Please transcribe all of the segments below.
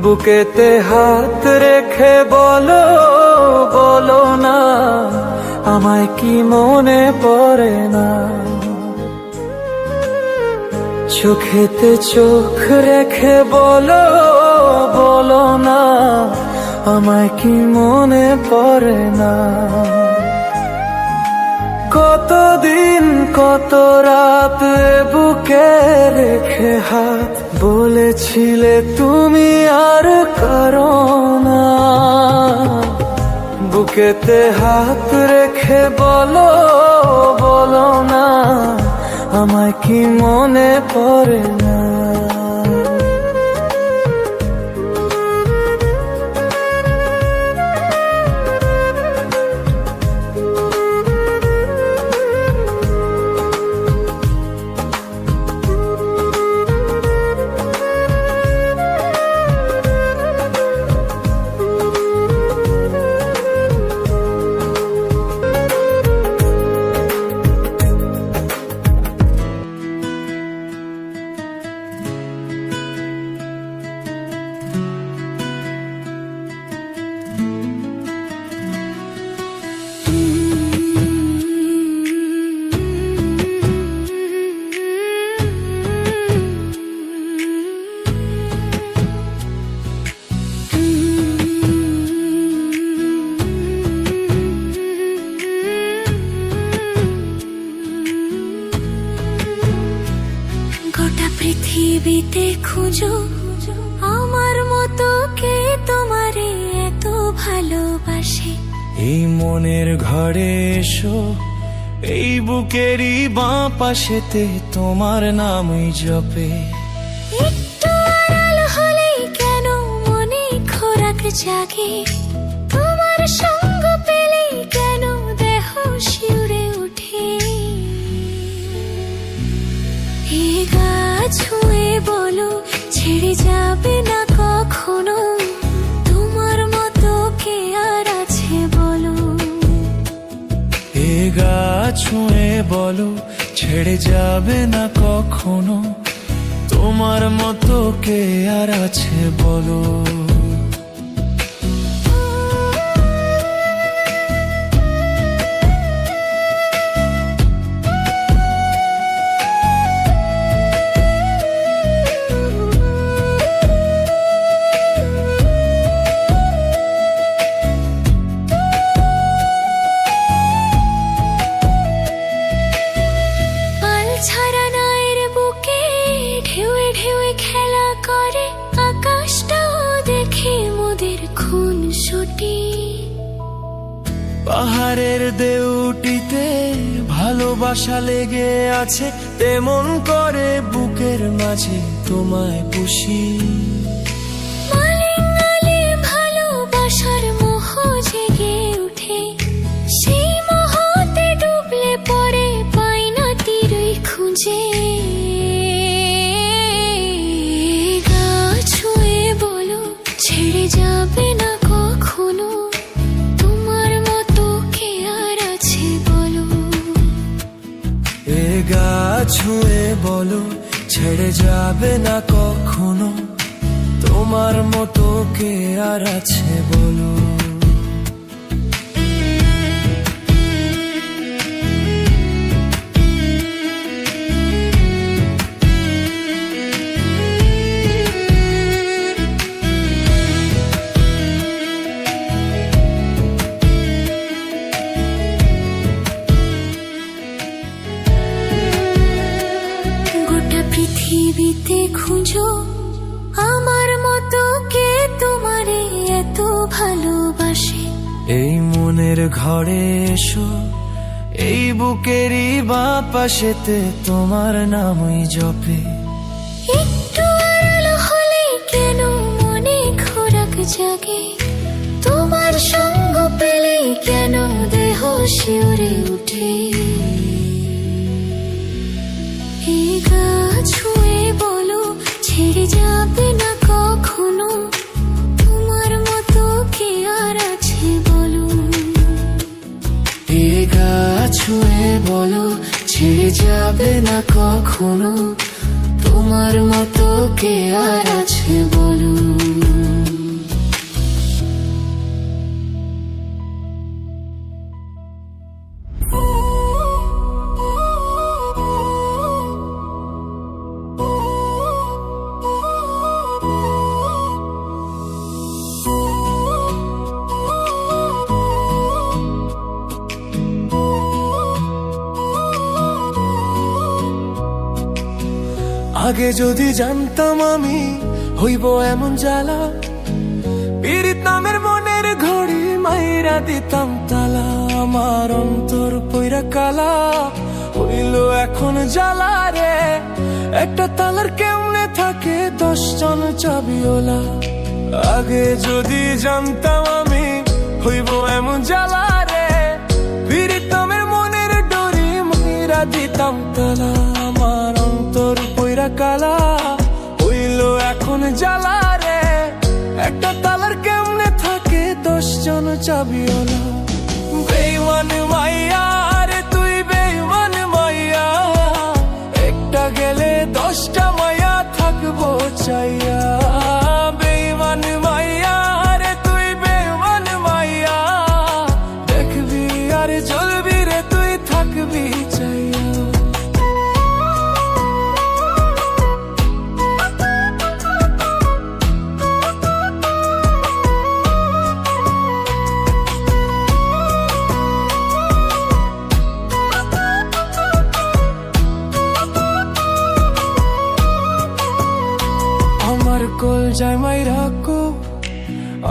বুকেতে হাত রেখে বলো, বলো না আমায় কি মনে পড়ে না। চোখেতে চোখ রেখে বলো, বলো না আমায় কি মনে পড়ে না। কতদিন কত রাত বুকে রেখে হাত বলেছিলে তুমি আর কারো না। বুকেতে হাত রেখে বলো, বলো না আমায় কি মনে পড়ে না। গোটা পৃথিবীতে খুঁজো আমার মতো কে তোমারে এত ভালোবাসে। এই মনের ঘরে এসো, এই বুকেরই বাঁ পাশেতে তোমার নামই জপে। একটু আড়াল হলেই কেন মনে খোরাক জাগে, তোমার সঙ্গ পেলেই কেন দেহ শিউরে ওঠে। এ গা ছুঁয়ে বলো ছেড়ে যাবে না কখনো, তোমার মতো কে আর আছে বলো। এ গা ছুঁয়ে বলো ছেড়ে যাবে না কখনো, তোমার মতো কে আর আছে বলো। ছাড়া নায়ের বুকে ঢেউয়ে ঢেউয়ে খেলা করে, আকাশটাও দেখে মোদের খুন ছুটি। পাহাড়ের দেউটিতে ভালোবাসা লেগে আছে, তেমন করে বুকের মাঝে তোমায় পুষি। মালিঙ্গালে ভালোবাসার মোহ জেগে উঠে, সেই মোহতে ডুবলে পড়ে পাই না তীরই খুঁজে। গা ছুঁয়ে বলো ছেড়ে যাবে না কখনো, তোমার মতো কে আর আছে বলো। এ গা ছুঁয়ে বলো ছেড়ে যাবে না কখনো, তোমার মতো কে আর আছে বলো। পৃথিবীতে খুঁজো আমার মতো কে তোমারে এত ভালোবাসে। এই মনের ঘরে এসো, এই বুকেরই বাঁ পাশেতে তোমার নামই জপে। একটু আড়াল হলে কেন মনে খোরাক জাগে, তোমার সঙ্গ পেলে কেন দেহ শিউরে উঠে। এই গা ছুঁয়ে বলো ছেড়ে যাবে না কখনো, তোমার মতো কে আর আছে বলো। এই গা ছুঁয়ে বলো ছেড়ে যাবে না কখনো, তোমার মতো কে আর আছে বলো। আগে যদি জানতাম আমি হইব এমন জ্বালা, পীড়িত নামের মনের ঘড়ি মাইরা দিতাম তালা। আমার অন্তর পইরা কালা হইল এখন জ্বালা রে। একটা তালার কেমনে থাকে 10 জন চাবিওয়ালা। আগে যদি জানতাম আমি হইব এমন জ্বালা রে, পীড়িত নামের মনের ডরি মাইরা দিতাম তালা। আমার অন্তর পইরা কালা হইল এখন জ্বালা রে। একটা তালার কেমনে থাকে 10 জন চাবিওয়ালা। বেঈমান মাইয়া রে তুই বেঈমান মাইয়া, একটা গেলে 10টা মাইয়া থাকবো চাইয়া। বেঈমান মাইয়া রে তুই বেঈমান মাইয়া, দেখবি আর জ্বলবি রে তুই থাকবি চাইয়া। আমার কল যায় মাইরা কো,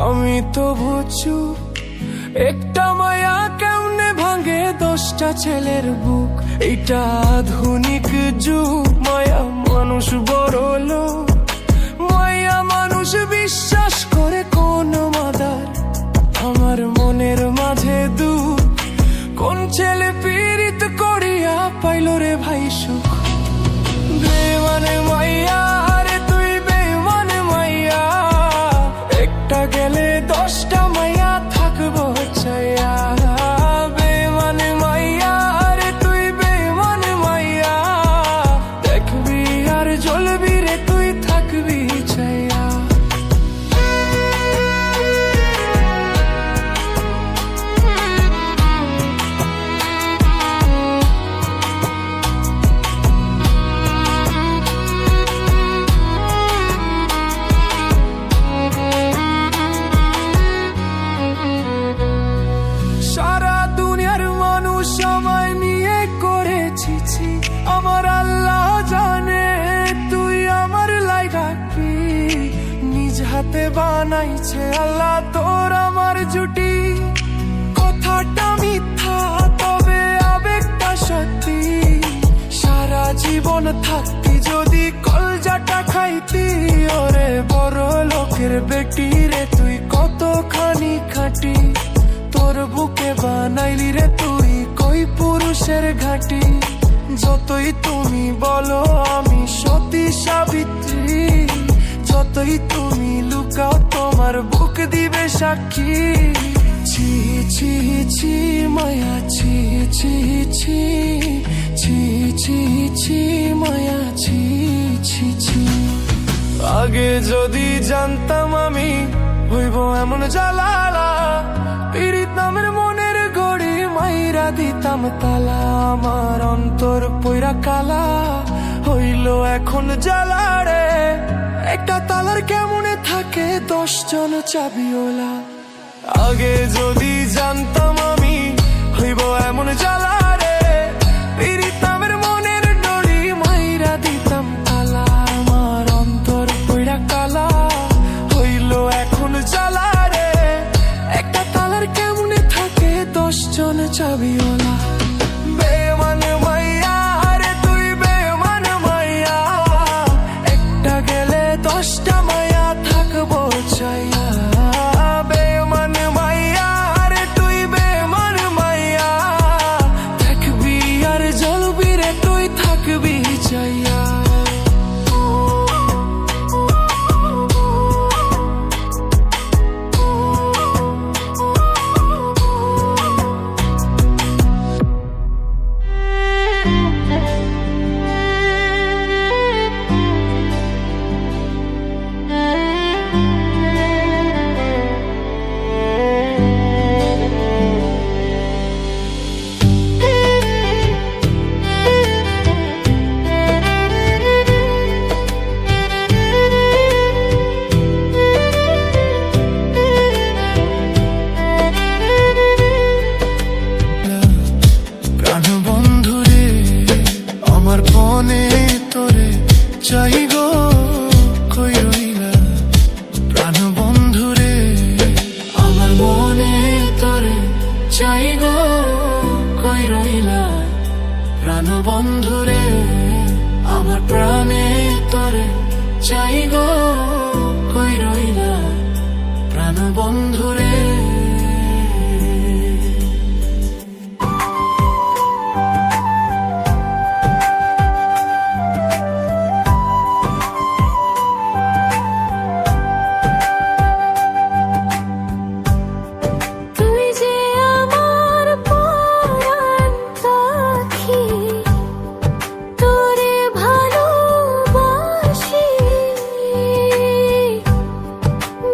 আমি তো বুঝছু একটা মায়া কেমনে ভাঙে 10টা ছেলের বুক। এটা আধুনিক যুগ, মায়া মানুষ বড় লোক, মায়া মানুষ বিশ্বাস করে কোন মাদার। আমার মনের মাঝে দুঃখ, কোন ছেলে পীড়িত করিয়া পাইল রে ভাই সুখ। বেঈমান মাইয়া রে তুই বেঈমান মাইয়া, একটা গেলে 10টা মাইয়া থাকবো চাইয়া। বেঈমান মাইয়া রে তুই বেঈমান মাইয়া, দেখবি আর জ্বলবি রে তুই থাকবি চাইয়া। সারা দুনিয়ার মানুষ আমায় নিয়ে করেছিছি, আমার আল্লাহ জানে তুই আমার লাই রাখবি। নিজ হাতে বানাইছে আল্লাহ তোর আমার জুটি। কথাটা মিথ্যা তবে আবেগটা সত্যি, সারা জীবন থাকতি যদি কলজাটা খাইতি। ওরে বড় লোকের বেটি রে তুই কতখানি খাঁটি, তোর বুকে বানাইলি রে তুই কই পুরুষের ঘাটি। যতই তুমি বলো আমি সতী সাবিত্রী, যতই তুমি লুকাও তোমার বুক দিবে সাক্ষী। ছি ছি ছি মায়া ছি ছি ছি, ছি ছি ছি মায়া ছি ছি ছি। আগে যদি জানতাম আমি হইব এমন জ্বালা, পীড়িত নামের মনের গড়ি মাইরা দিতাম তালা। আমার অন্তর পইরা কালা হইল এখন জ্বালা রে। একটা তালার কেমনে থাকে 10 জন চাবিওয়ালা। আগে যদি জানতাম আমি হইব এমন জ্বালা রে, পীড়িত নামের মনের ডরি মাইরা দিতাম তালা। আমার অন্তর পইরা কালা হইল এখন জ্বালা রে। একটা তালার কেমনে থাকে 10 জন চাবিওয়ালা। বেঈমান মাইয়া রে তুই বেঈমান মাইয়া, একটা গেলে 10টা মাইয়া থাকবো চাইয়া। বেঈমান মাইয়া রে তুই বেঈমান মাইয়া, দেখবি আর জ্বলবি রে তুই থাকবি চাইয়া। গো কই রইলা প্রাণ বন্ধুরে আমার প্রাণে তোরে চাই গো কই রইলা প্রাণ বন্ধুরে তুই যে আমার পরাণ পাখি, তোরে ভালোবাসি,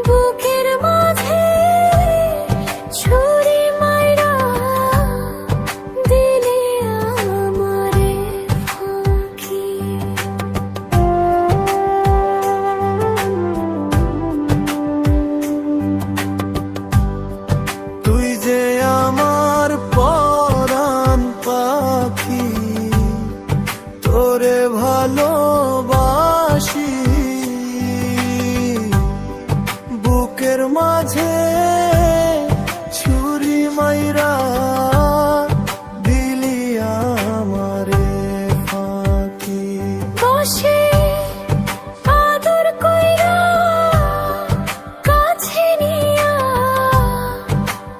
বুকের মাঝে ছুরি মাইরা দিলে আমারে ফাঁকি। তুই যে আমার পরাণ পাখি, তোরে ভালোবাসি, বুকের মাঝে ছুরি মাইরা দিলি আমারে ফাঁকি। বসে আদর কইরা কাছে নিয়া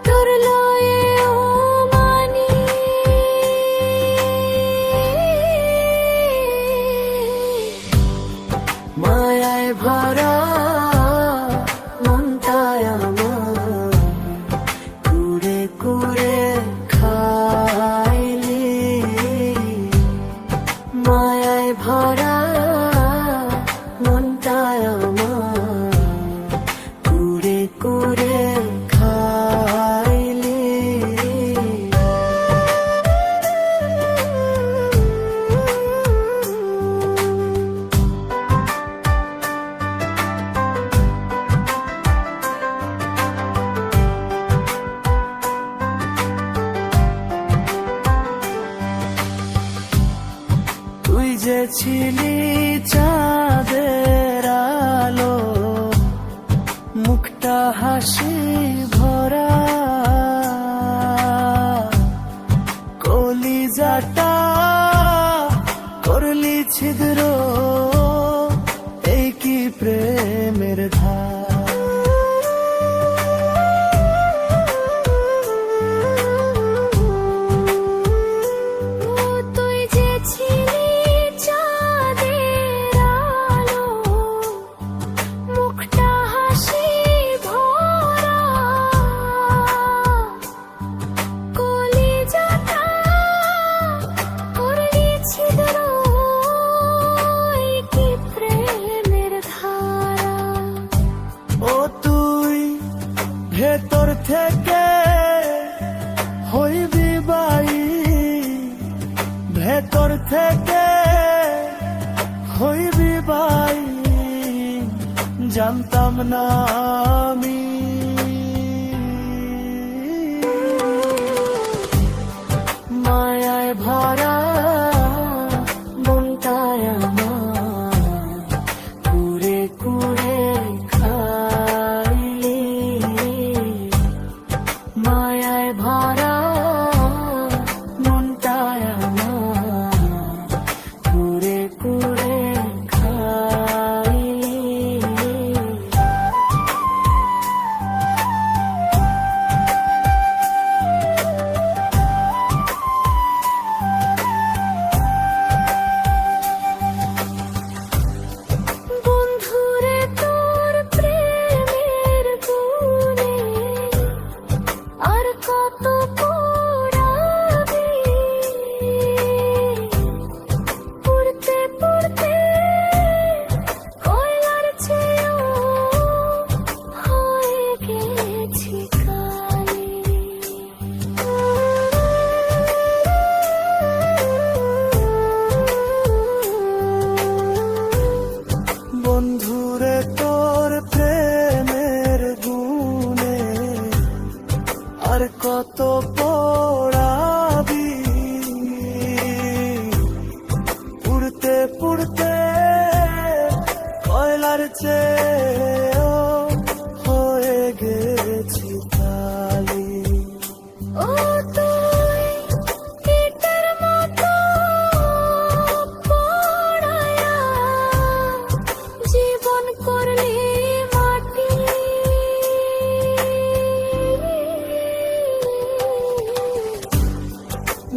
তোর লয়ে ও মানি, মায়ায় ভরা মনটায় আমার কুড়ে কুড়ে খাইলি, মায়ায় ভরা মনটায় আমার কুড়ে কুড়ে খাইলি। তুই যে ছিলি চাঁদের আলো, মুখটা হাসি ভরা, কলিজাটা করলি ছিদ্র, এই কি প্রেমের ধার। ও তুই যে ছিলি চাঁদের আলো, মুখটা হাসি ভরা, কলিজাটা করলি ছিদ্র, এই কি প্রেমের ধারা। ও তুই ভেতর থেকে হইবি বাই, ভেতর থেকে হইবি বাই, জানতাম না আমি। মায়ায় ভরা মনটায় আমার কুড়ে কুড়ে খাইলি, মায়ায় ভরা মনটায় আমার কুড়ে কুড়ে খাইলি।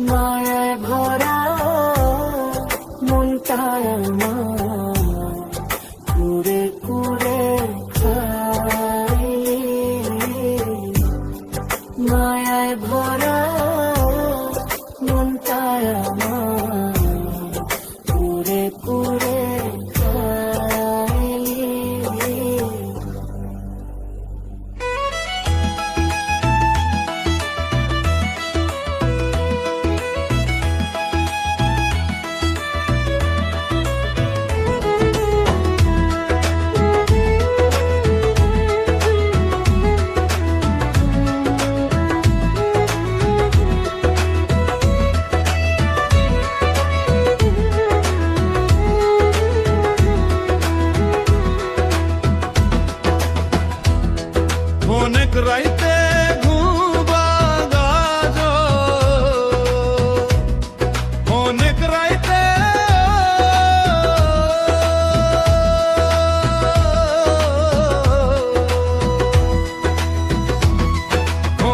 মায়ায় ভরা মনটায় আমার কুড়ে কুড়ে খাই, মায়ায় ভরা মনটায় আমার কুড়ে কুড়ে খাই। অনেক রাইতে ঘুমবা গাজ, অনেক রাইতে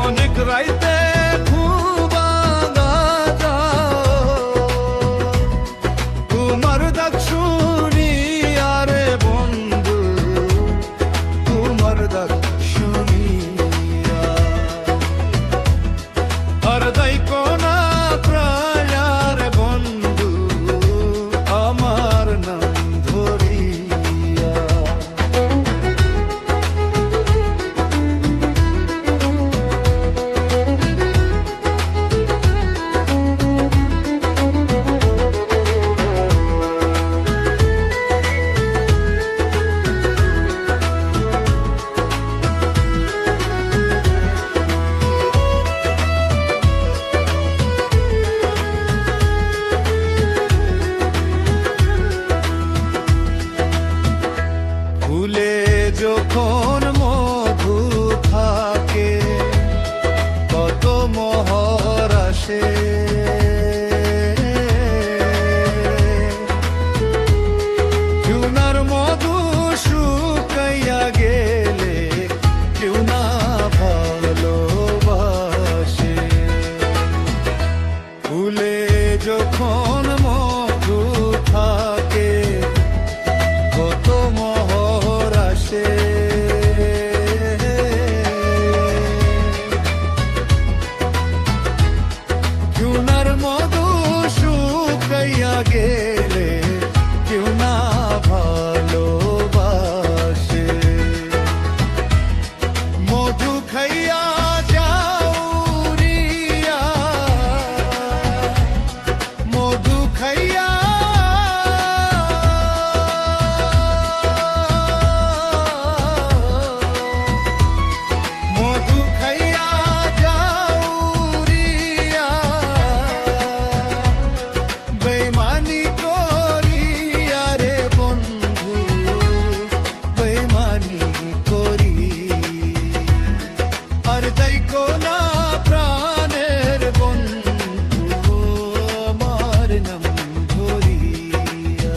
অনেক রাইতে ঘুমবা গাজ, তোমার ডাক শুনি আরে বন্ধু, তোমার ডাক শুনিয়া আর দাইকো না প্রায়ার বন্ধু আমার নাম ধরিয়া। ফুলে যখন মধু থাকে কত মোহর আসে, চুনার মধু শুকাইয়া গেলে কেউ না ভালোবাসে। ফুলে যখন মধু থাকে কত মোহর আসে, চুনার মধু শুকাইয়া গেলে কেউ না ভালোবাসে। মধু খাইয়া যাউরিয়া, মধু খাইয়া মধু খাইয়া যাউরিয়া, বেইমানি করিয়া রে বন্ধু, বেইমানি করি আর দাইকো না প্রাণের বন্ধু আমার নাম ধরিয়া।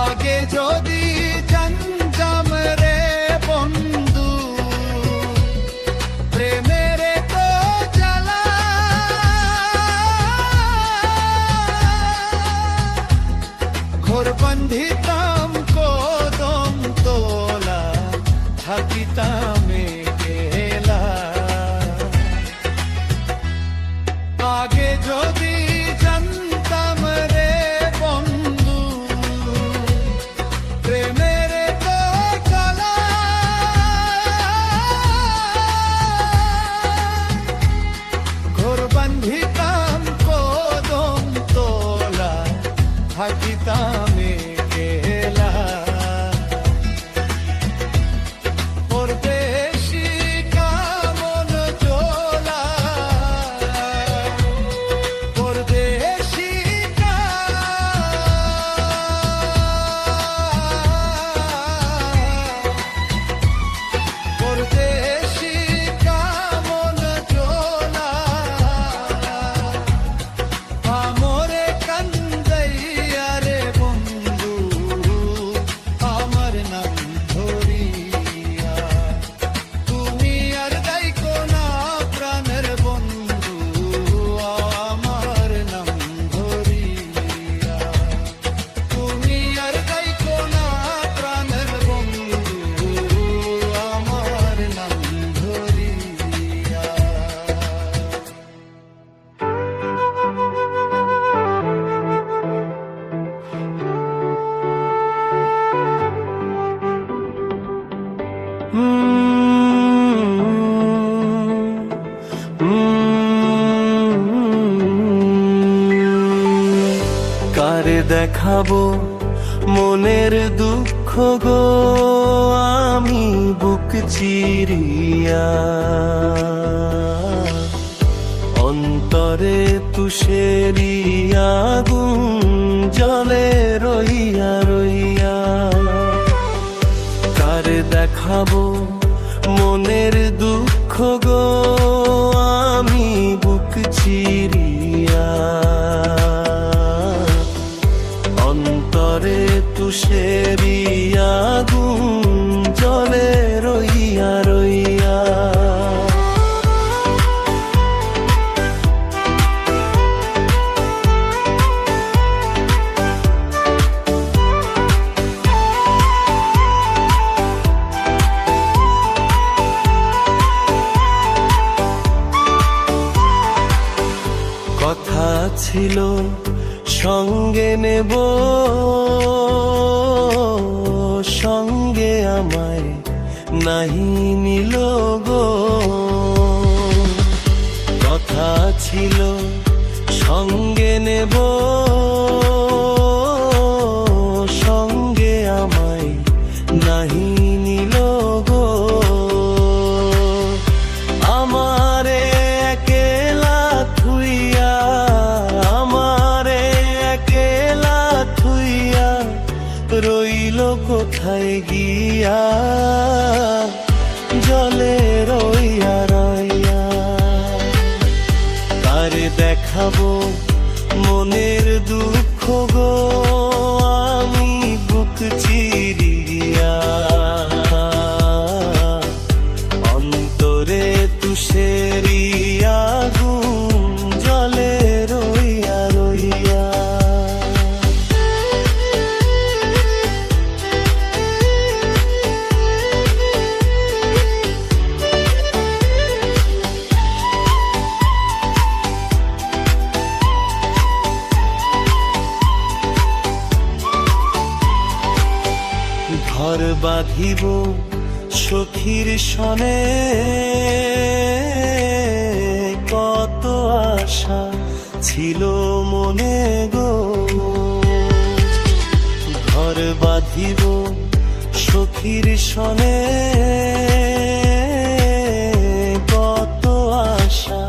আগে যদি জানতাম রে বন্ধু প্রেমের তো জ্বালা, ঘর বান্ধিতাম কদম তোলা থাকিতাম একলা। আগে যদি জানতাম রে বন্ধু প্রেমের তো জ্বালা, ঘর বান্ধিতাম কদম তোলা থাকিতাম একলা। পরদেশি কামন জোলা দেখাবো মনের দুঃখ গো আমি বুক চিরিয়া, অন্তরে তুষেরি আগুন জলে রইয়া রইয়া। কার দেখাবো মনের দুঃখ গো আমি বুক চিরিয়া, অন্তরে তুষেরি আগুন জলে রইয়া রইয়া। কথা ছিল সঙ্গে নেব, সঙ্গে আমায় নাহি নিল গো। কথা ছিল সঙ্গে নেব, সঙ্গে আমায় নাহি নিল গো। আমারে একলা থুইয়া, আমারে একলা থুইয়া রইল কোথায় গিয়া, জলে রইয়া রইয়া। কার দেখাবো মনের দুঃখ গো আমি বুক চিরিয়া, অন্তরে তুষেরি আগুন জলে রইয়া রইয়া। ঘর বাঁধিব সখীর সনে, কত আশা ছিল মনে গো। ঘর বাঁধিব সখীর সনে, কত আশা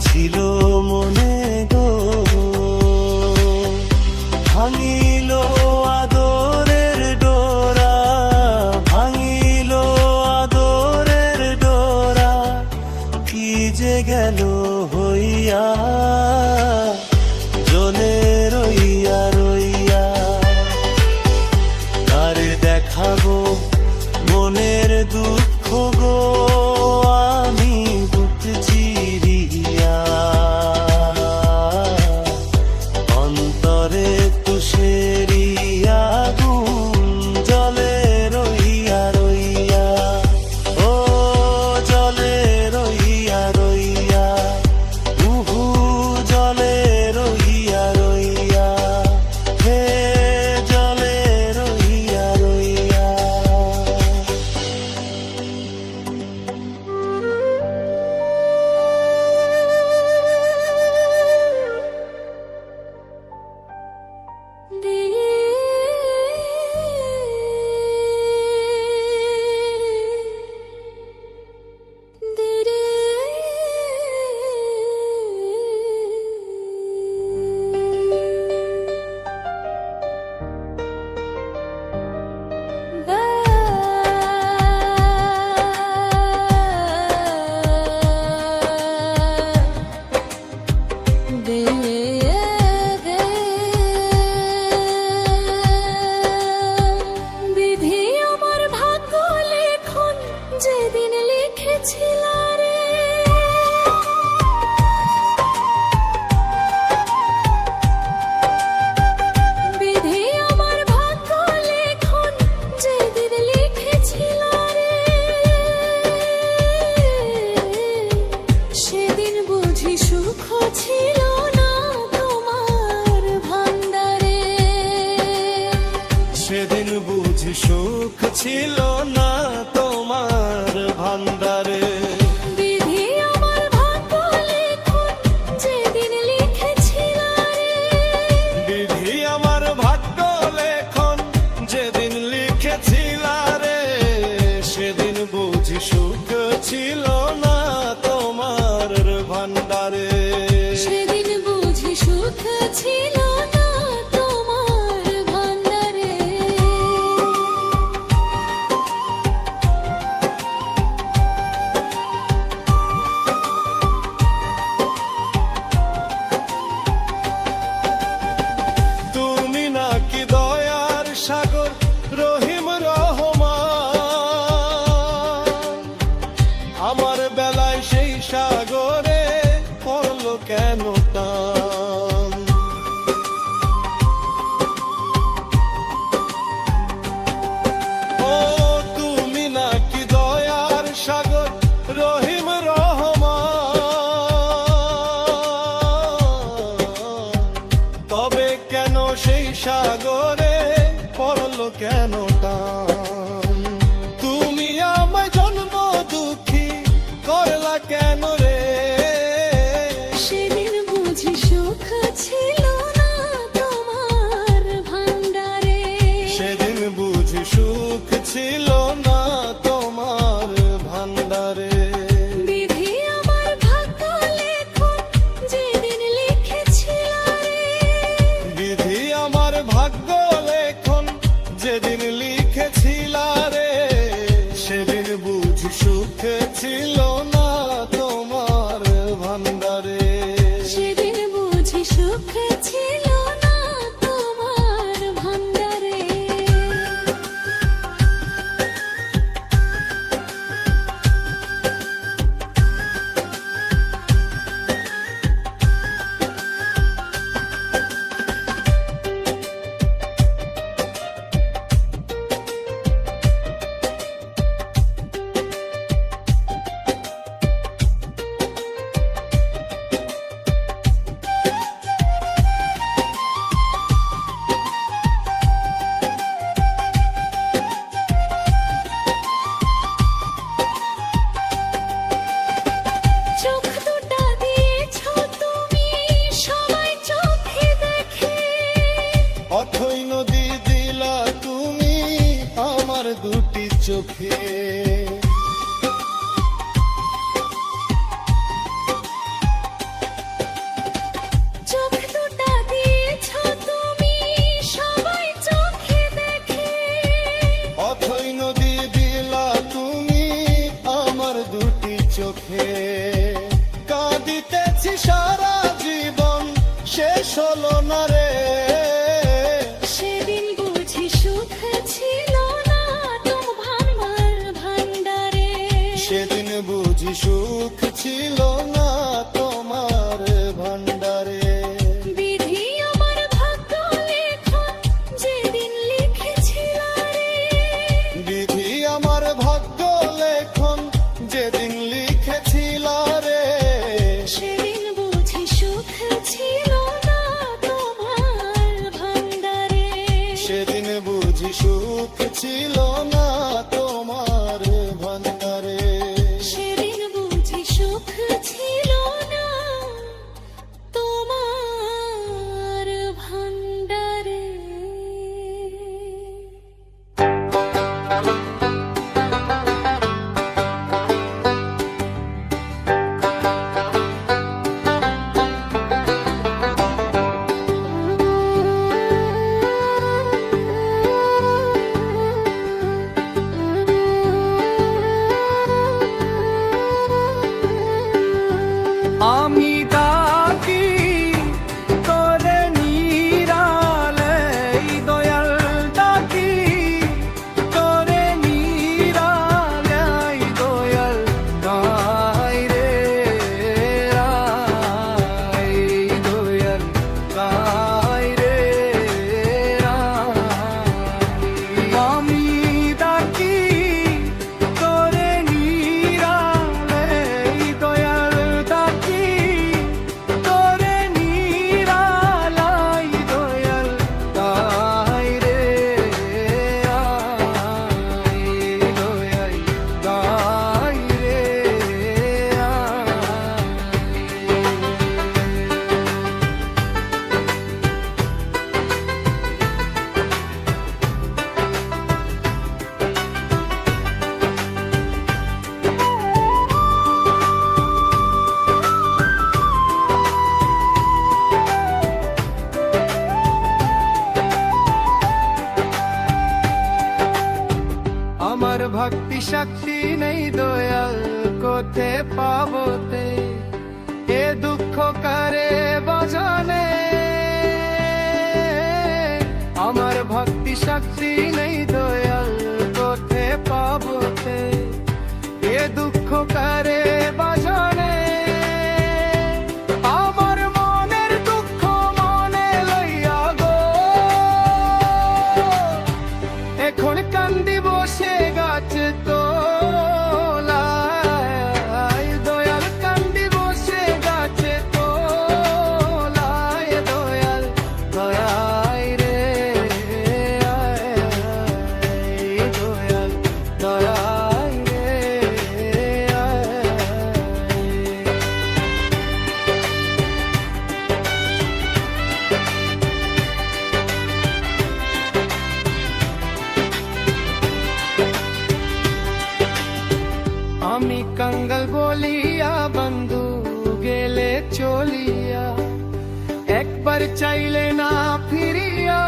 ছিল মনে গো। ভাঙিল আদরের ডোরা, ভাঙিল আদরের ডোরা, কি যে গেল হইয়া, জলে রইয়া রইয়া। আর দেখাবো মনের দুঃখ গো আমি বুক চিরিয়া, অন্তরে তুষেরি আগুন জলে রইয়া রইয়া। ও জলে রইয়া রইয়া, উহু জলে কাঁদলা কেন রে? সেদিন বুঝি সুখ ছিল না তোমার ভান্ডারে। সেদিন বুঝি সুখ ছিল না তোমার ভান্ডারে। বিধি আমার ভাগ্য লেখন যেদিন লিখেছিল রে। বিধি আমার ভাগ্য লেখন যেদিন লিখেছিল রে, সেদিন বুঝি সুখ ছিল না তোমার ভান্ডারে। সেদিন বুঝি সুখ ছিল না তোমার ভান্ডারে। চোখ দুটা দিয়েছো তুমি সবাই চোখে দেখে। অথই নদী দিলা তুমি আমার দুটি চোখে। চোখ দুটা দিয়েছো তুমি সবাই চোখে দেখে। অথই নদী দিলা তুমি আমার দুটি চোখে। কাঁদিতেছি সারা জীবন শেষ হলো না রে। সেদিন বুঝি সুখ ছিল না তোমার ভান্ডারে। সেদিন বুঝি সুখ ছিল না তোমার ভান্ডারে। বিধি আমার ভাগ্য লেখন যেদিন লিখেছিল রে। বিধি আমার ভাগ্য লেখন যেদিন লিখেছিল রে, সেদিন বুঝি সুখ ছিল না তোমার ভান্ডারে। সেদিন বুঝি সুখ ছিল না তোমার ভান্ডারে। সেদিন বুঝি সুখ ছিল না তোমার ভান্ডারে। আমি ডাকি তোরে নিরালে দয়াল, ডাকি তোরে নিরালে দয়াল। গাই রে রাই দয়াল, গাই রে রাই। আমি ডাকি তোরে নিরালে দয়াল, ডাকি তোরে নিরালাই দয়াল। গাই রে আই দয়াল, গাই রে আমার ভক্তি শক্তি নেই দয়াল, কোথে পাবতে এ দুঃখ করে বজনে। আমার ভক্তি শক্তি নেই দয়াল, কোথে পাবতে এ দুঃখ করে বজনে। আমার মনের দুঃখ মনে লইয়া গো, এখন কান্দি বসে গাছে তোলায় দয়াল, কান্দি বসে গাছে তোলায় দয়াল। দয়াই রে আয় একবার চাইলে না ফিরিয়া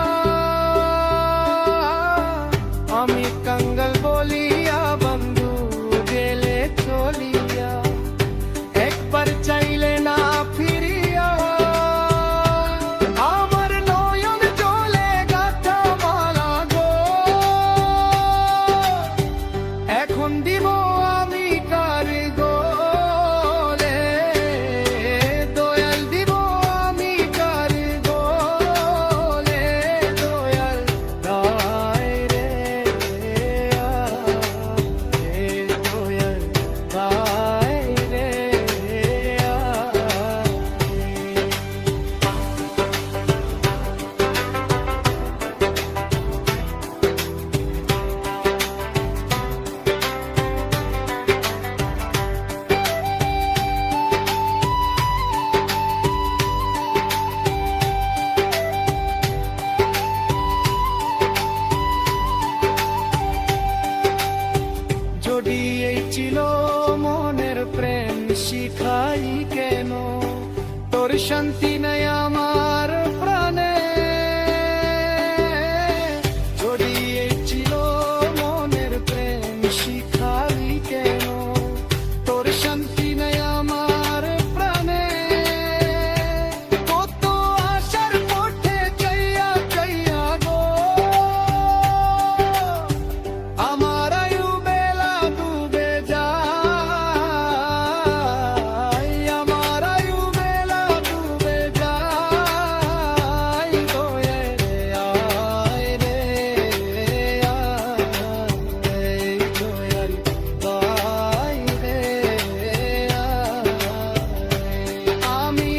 আমি কাঙ্গাল বলিয়া বন্ধু গেলে চলিয়া একবার চাইলে না ফিরিয়া আমার নয়ন জলে গাথা মালা গো এখন দিব আমি কার গোলে দয়াল দিব আমি কার গোলে দয়াল দায় রে দয়াল দায় রে যদি এই ছিল মনের প্রেম শিখাই কেন তোর শান্তি নাই আমার প্রাণে যদি এই ছিল মনের প্রেম শিখাই কেন তোর শান্তি নাই আমার প্রাণে কত আশার পথে চাইয়া চাইয়া গো আমার আয়ু বেলা ডুবে যায় আমার আয়ু বেলা ডুবে যায় দয়াল আয় রে আয় দয়াল দায় রে আমি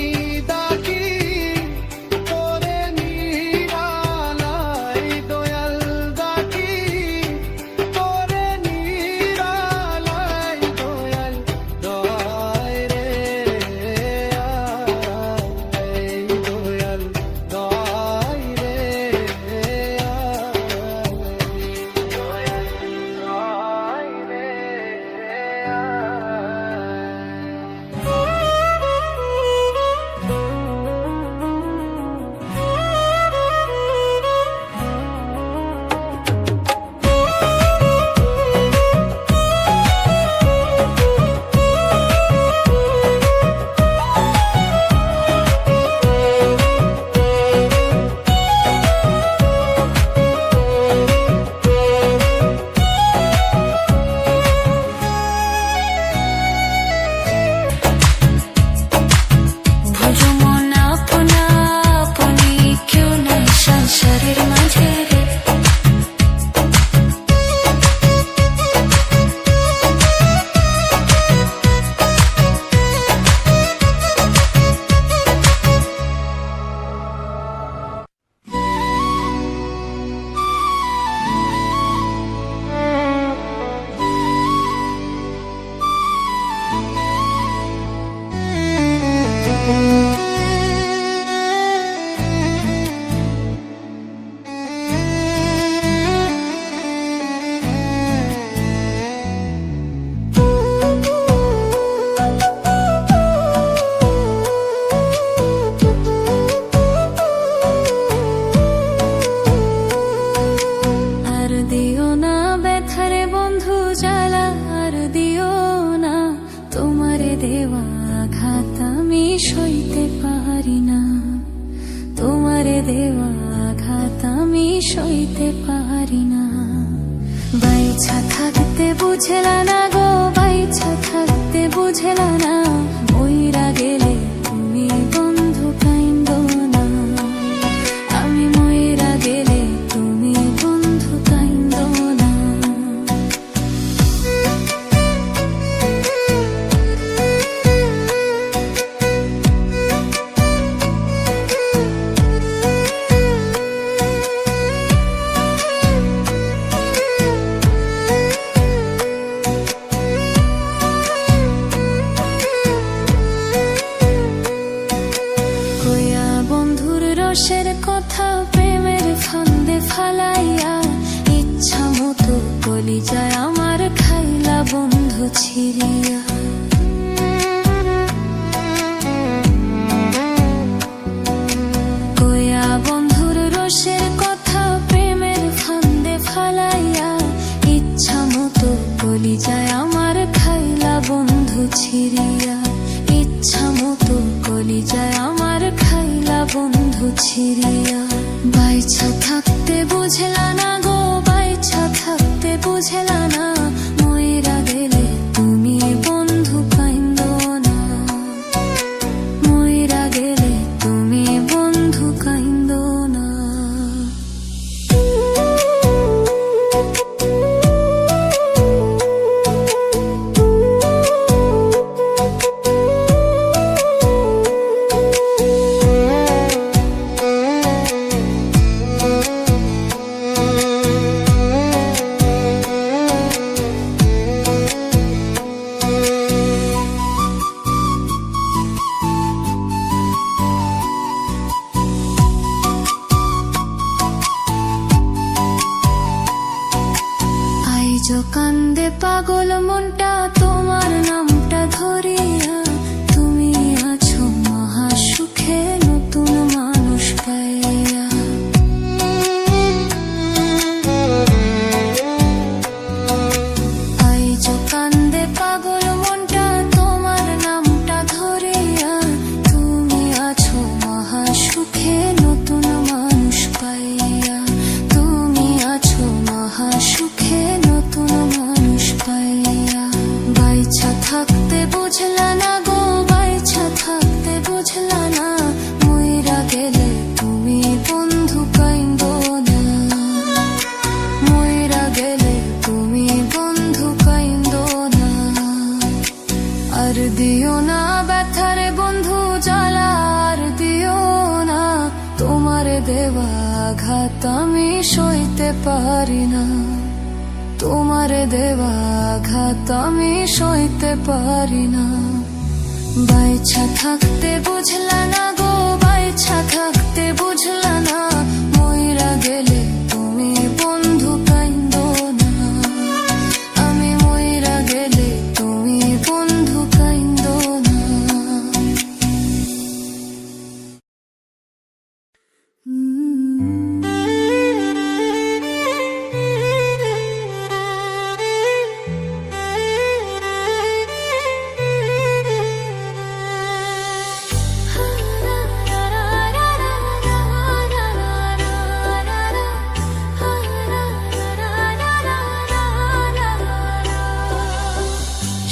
ডাকি তোরে নিরালাই দয়াল ডাকি তোরে নিরালাই দয়াল দায় রে দয়াল দায় রে ভুলো মন আপনা আপনি কেউ নাই সংসারের মাঝে রে আর দিও না ব্যথারে বন্ধু জ্বালা আর দিও না তোমারে দেওয়া আঘাত আমি সইতে পারি না তোমারে দেওয়া আঘাত আমি সইতে পারি না বাইছা থাকতে বুঝলা না গো বাইছা থাকতে বুঝলা না মইরা গেলে তুমি বন্ধু কাইন্দো না আমি মইরা গেলে তুমি বন্ধু কাইন্দো না রসের কথা প্রেমের ফান্দে ফালাইয়া ইচ্ছা মতো বলি যায় আমার খাইলা বন্ধু ছিড়িয়া ছিড়িয়া। বাইছা থাকতে বুঝলা না গো, বাইছা থাকতে বুঝলা না, মইরা গেলে তুমি বন্ধু কাইন্দো না, মইরা গেলে তুমি বন্ধু কাইন্দো না। আইজো কান্দে পাগল মনটা তোমার নামটা ধরিয়া, তুমি আছো মহা সুখে নতুন মানুষ পাইয়া। আইজো কান্দে পাগল মনটা তোমার নামটা ধরিয়া, তুমি আছো মহা সুখে নতুন মানুষ পাইয়া, তুমি আছো মহা সুখে নতুন মানুষ পাইয়া। বাইছা থাকতে বুঝলা না গো, বাইছা থাকতে বুঝলা না, মইরা গেলে তুমি বন্ধু কাইন্দো না, মইরা গেলে তুমি বন্ধু কাইন্দো না। আর দিও না ব্যথারে বন্ধু জ্বালা, আর দিও না, তোমার দেওয়া আঘাত আমি সইতে পারি না, তোমার দেওয়া আঘাত আমি সইতে পারি না। বাইছা থাকতে বুঝলা না গো, বাইছা থাকতে বুঝলা না, মইরা গেলে তুমি বন্ধু কাইন্দো না, আমি মইরা গেলে তুমি বন্ধু কাইন্দো না।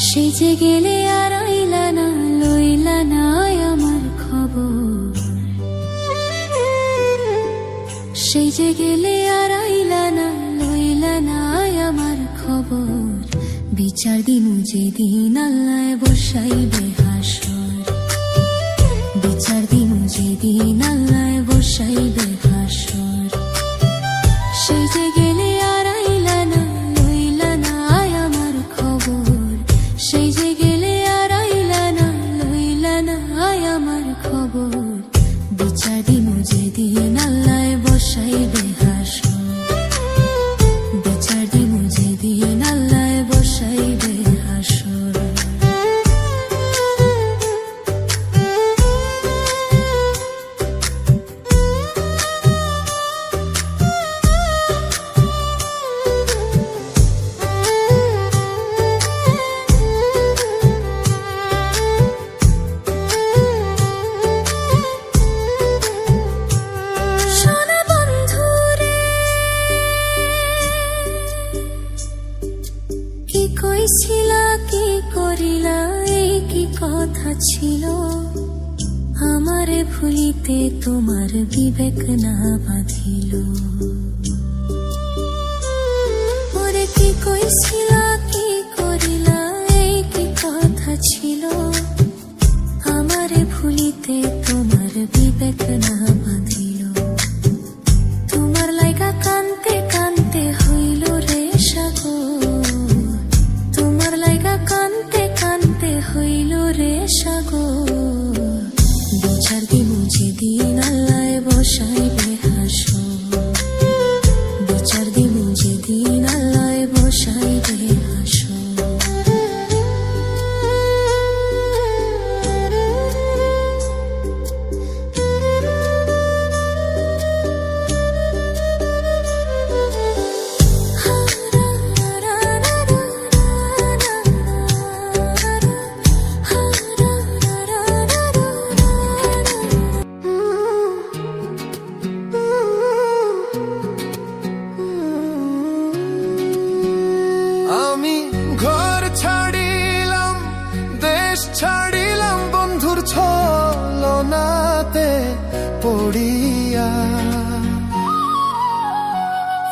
সেজে গেলে আর আইলা না, লইলা না আমার খবর, সেজে গেলে আর আইলা না, লইলা না আমার খবর। বিচার দিমু যেদিন আল্লাহ বসাইবে হাসর, বিচার দিমু যেদিন আল্লাহ বসাইবে হাসর। সেজে গেলে আর আইলা না, লইলা না আমার খবর, সেজে গেলে আর আইলা না, লইলা না আমার খবর। বিচার দিমু যেদিন আল্লাহ বসাইবে হাসর, বিচার দিমু যেদিন আল্লাহ বসাইবে হাসর। কইছিলা কি করিলা, এই কি কথা ছিল, আমারে ভুলিতে তোমার বিবেক না বাঁধিল। ওরে কি কইছিলা কি করিলা, এই কি কথা ছিল, আমারে ভুলিতে তোমার বিবেক না বাঁধিল। তোমার লাইগা কানতে কানতে হইল রে সাগর, তোমার লাইগা কানতে কানতে হইল রে সাগর। বিচার দিমু যেদিন আল্লাহ বসাইবে হাসর, বিচার দিমু যেদিন আল্লাহ বসাইবে হাসর।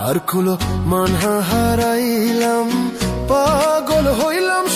আর খুলো মান হারাইলাম, পাগল হইলাম